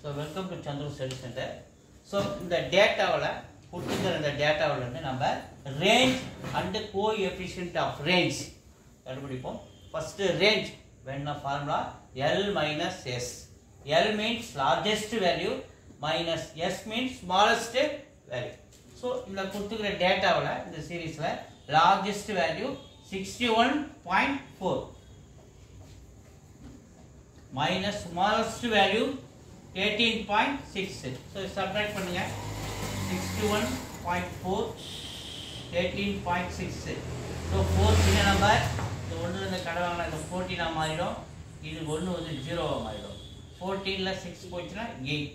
So welcome to Chandru Study Center. So இந்த டேட்டாவில் கொடுத்துக்கிற இந்த டேட்டாவில் இருந்து நம்ம range and coefficient of range கண்டுபிடிப்போம். First range வேணும்னா formula L minus S. L means largest value minus S means smallest value. So இந்த கொடுத்துக்கிற டேட்டாவில் இந்த சீரீஸில் largest value 61.4 minus smallest value 18.6. So subtract பண்ணுங்க 61.4 18.6. So 4 சின்ன நம்பர் இந்த ஒன்றுல இருந்து கடை வாங்கினா இந்த 14 மாறிடும், இது ஒன்று வந்து 0 மாறிடும். 14ல 6 போச்சுன்னா 8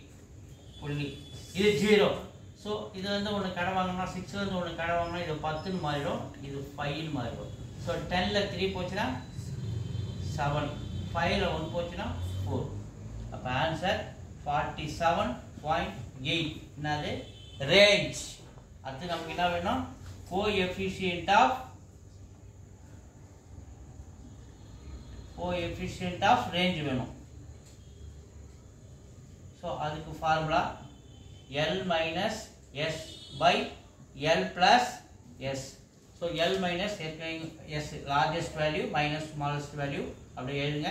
புள்ளி, இது 0. ஸோ இது வந்து ஒன்று கடை வாங்கினா 6ல இருந்து ஒன்று கடை வாங்கினா இது 10 மாறிடும், இது 5 மாறிடும். ஸோ 10ல 3 போச்சுன்னா 7, 5ல 1 போச்சுன்னா 4. அப்போ ஆன்சர் 47.8. என்னது ரேஞ்ச். அடுத்து நமக்கு என்ன வேணும்? கோஎஃபிஷியன்ட் ஆஃப் ரேஞ்ச் வேணும். ஸோ அதுக்கு formula L minus S by L plus S. So L minus S largest value minus smallest value அப்படியே எழுதுங்க.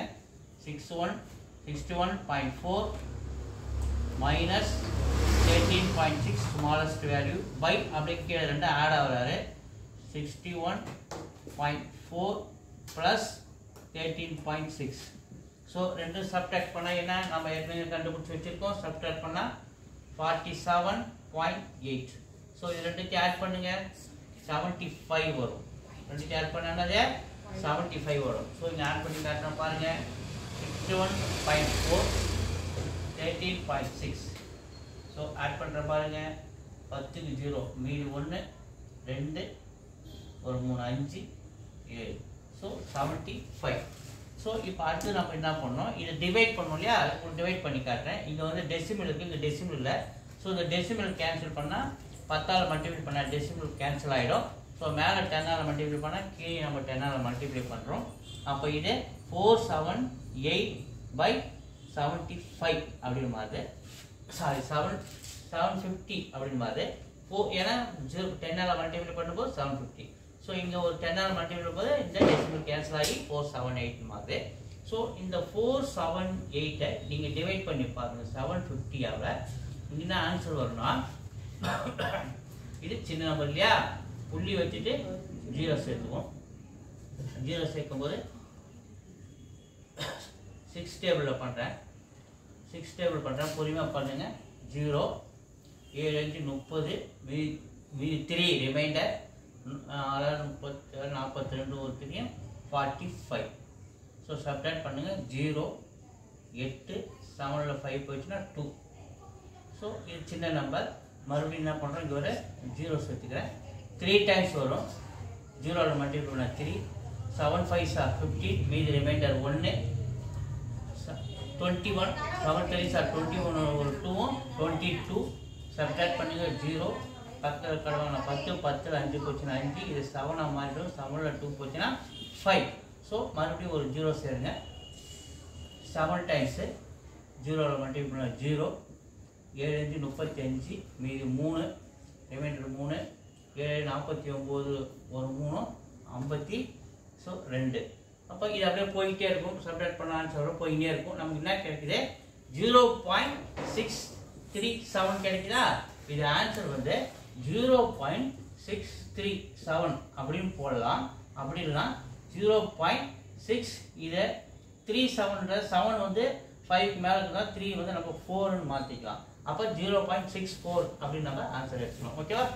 61.4 minus 18.6 smallest value by அப்படியே கீழே ரெண்டு ஆட் ஆகுறாரு 61.4 plus 13.6. ஸோ ரெண்டு சப்ட்ராக்ட் பண்ணால் என்ன நம்ம ஏற்கனவே கண்டுபிடிச்சி வச்சுருக்கோம். சப்ட்ராக்ட் பண்ணால் 47.8. ஸோ இது ரெண்டுத்தையும் ஆட் பண்ணுங்க 75 வரும். ரெண்டுத்தையும் ஆட் பண்ணாலே 75 வரும். ஸோ இங்கே ஆட் பண்ணி காட்டுறேன் பாருங்க 61.4 13.6. ஸோ ஆட் பண்ணுற பாருங்க 10க்கு 0 மீது 1 2 ஒரு 3 5 7. ஸோ 75. ஸோ இப்போ அடுத்து நம்ம என்ன பண்ணோம், இதை டிவைட் பண்ணோம் இல்லையா, அதுக்கு டிவைட் பண்ணி காட்டுறேன். இங்கே வந்து டெசிமல் இருக்குது, இங்கே டெசிமல் இல்லை. ஸோ இந்த டெசிமல் கேன்சல் பண்ணால் 10ஆல் மல்டிப்ளை பண்ணால் டெசிமல் கேன்சல் ஆகிடும். ஸோ மேலே 10ஆல் மல்டிப்ளை பண்ணால் கீழே நம்ம 10ஆல் மல்டிப்ளை பண்ணுறோம். அப்போ இது 478/75 அப்படின்னு மாதிரி, சாரி 750 அப்படின்னு மாதிரி. ஏன்னா 10ஆல் மல்டிப்ளை பண்ணும்போது 750. ஸோ இங்கே ஒரு 10ஆல் மல்டிப்ளை போது இந்த டெசிமல் கேன்சல் ஆகி 478 மாதிரி. ஸோ இந்த 478 நீங்கள் டிவைட் பண்ணி பாருங்கள் 750ஆல் என்ன ஆன்சர் வரும்னா, இது சின்ன நம்பர் இல்லையா, புள்ளி வச்சுட்டு 0 சேர்த்துவோம். 0 சேர்க்கும் போது 6 டேபிளில் பண்ணுறேன். 6 டேபிள் பண்ணுறேன், பொறுமையாக பண்ணுங்கள். 0 7 5 30 மீதி 3 ரிமைண்டர் 42 ஒரு 3 45. ஸோ சப்ட்ராக்ட் பண்ணுங்கள் 0 8 7ல் 5 போயிடுச்சுன்னா 2. ஸோ இது சின்ன நம்பர். மறுபடியும் என்ன பண்ணுறோம், இங்கே ஒரு 0 சேர்த்துக்கிறேன். 3 டைம்ஸ் வரும். 0ல் மல்டிப்ளை பண்ண 3 7 5 15 மீதி ரிமைண்டர் 1 21 7 3 21 ஒரு 2 22. சப்ட்ராக்ட் பண்ணுங்கள் 0 பக்கத்தில் கடவாங்க 10 10ல் 5 போச்சுன்னா 5, இது 7ஆக மாறிடும். 7ல் 2 போச்சுன்னா 5. ஸோ மறுபடியும் ஒரு 0 சேருங்க. 7 டைம்ஸு 0ல் மல்டிப்ளை பண்ண 0 7 5 35 மீதி 3 ரிமைண்டர் 3 7 49 ஒரு 3 50. ஸோ 2. அப்போ இது அப்படியே போய்கிட்டே இருக்கும். சப்ட்ராக்ட் பண்ண ஆன்சர் போய்கிட்டே இருக்கும். நமக்கு என்ன கிடைக்குது 0.637 கிடைக்குதா. இது ஆன்சர் வந்து 0.637 அப்படின்னு போடலாம். அப்படி இல்லைனா 0.6 இதை 37 7 வந்து 5க்கு மேலே இருந்தால் 3 வந்து நம்ம 4ன்னு மாற்றிக்கலாம். அப்போ 0.64 அப்படின்னு நம்ம ஆன்சர் எடுத்துக்கலாம். ஓகேவா?